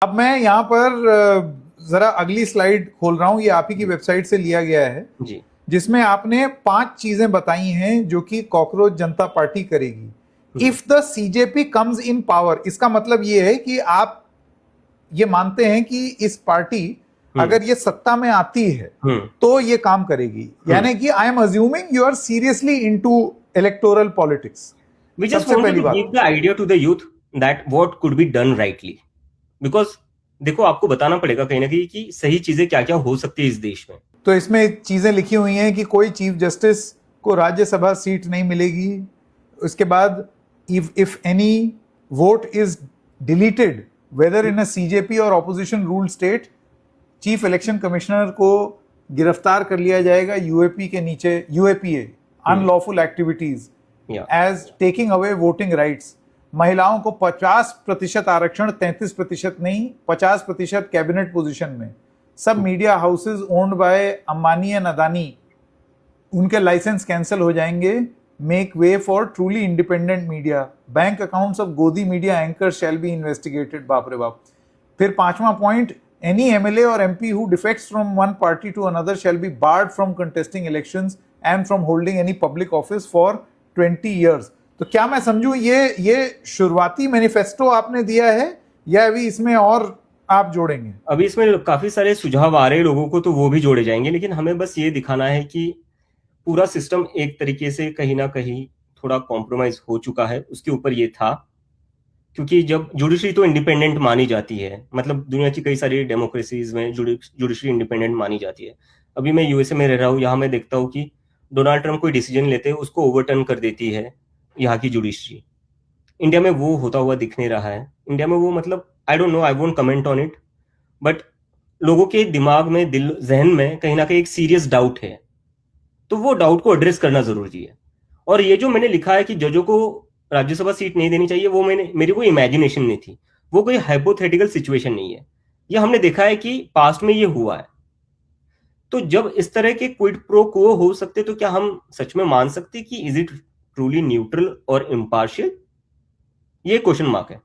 अब मैं यहाँ पर जरा अगली स्लाइड खोल रहा हूँ, ये आप ही की वेबसाइट से लिया गया है जी जिसमें आपने 5 चीजें बताई हैं जो कि कॉकरोच जनता पार्टी करेगी if the CJP comes in power. इसका मतलब ये है कि आप ये मानते हैं कि इस पार्टी अगर ये सत्ता में आती है तो ये काम करेगी, यानी कि I am assuming you are seriously into electoral politics. we just सबसे wanted पहली to बात, give the idea to the youth that what could be done rightly because देखो आपको बताना पड़ेगा कहीं ना कहीं कि सही चीजें क्या क्या हो सकती है इस देश में। तो इसमें चीजें लिखी हुई हैं कि कोई चीफ जस्टिस को राज्यसभा सीट नहीं मिलेगी। उसके बाद if any vote is deleted whether in a BJP और opposition rule state, chief election commissioner को गिरफ्तार कर लिया जाएगा यूएपी के नीचे, UAPA unlawful activities as taking away voting rights. महिलाओं को 50% आरक्षण, 33% नहीं 50% कैबिनेट पोजीशन में। सब media houses owned by Ambani and Adani, उनके लाइसेंस कैंसिल हो जाएंगे। Make way for truly independent media. Bank accounts of Godi media anchor shall be investigated. बाप रे बाप। फिर 5वां पॉइंट, एनी एमएलए और MP who defects from one party to another shall be barred from contesting elections and from holding any public office for 20 years। तो क्या मैं समझूं ये शुरुआती मैनिफेस्टो आपने दिया है या अभी इसमें और आप जोड़ेंगे? अभी इसमें काफी सारे सुझाव आ रहे हैं लोगों को, तो वो भी जोड़े जाएंगे, लेकिन हमें बस ये दिखाना है कि पूरा सिस्टम एक तरीके से कहीं ना कहीं थोड़ा कॉम्प्रोमाइज हो चुका है। उसके ऊपर ये था क्योंकि जब जुडिशरी तो इंडिपेंडेंट मानी जाती है, मतलब दुनिया की कई सारी डेमोक्रेसीज में जुडिशरी इंडिपेंडेंट मानी जाती है। अभी मैं यूएसए में रह रहा हूँ, यहाँ मैं देखता हूँ कि डोनाल्ड ट्रंप कोई डिसीजन लेते हैं उसको ओवरटर्न कर देती है यहाँ की जुडिशरी। इंडिया में वो होता हुआ दिख नहीं रहा है। इंडिया में वो मतलब I don't know, I won't comment on it, but लोगों के दिमाग में, दिल जहन में कहीं ना कहीं एक सीरियस डाउट है, तो वो डाउट को एड्रेस करना जरूरी है। और ये जो मैंने लिखा है कि जजों को राज्यसभा सीट नहीं देनी चाहिए, वो मेरी कोई इमेजिनेशन नहीं थी, वो कोई हाइपोथेटिकल सिचुएशन नहीं है। ये हमने देखा है कि पास्ट में ये हुआ है। तो जब इस तरह के क्विड प्रो क्वो हो सकते, तो क्या हम सच में मान सकते कि इज इट ट्रूली न्यूट्रल और इम्पार्शियल? ये क्वेश्चन मार्क है।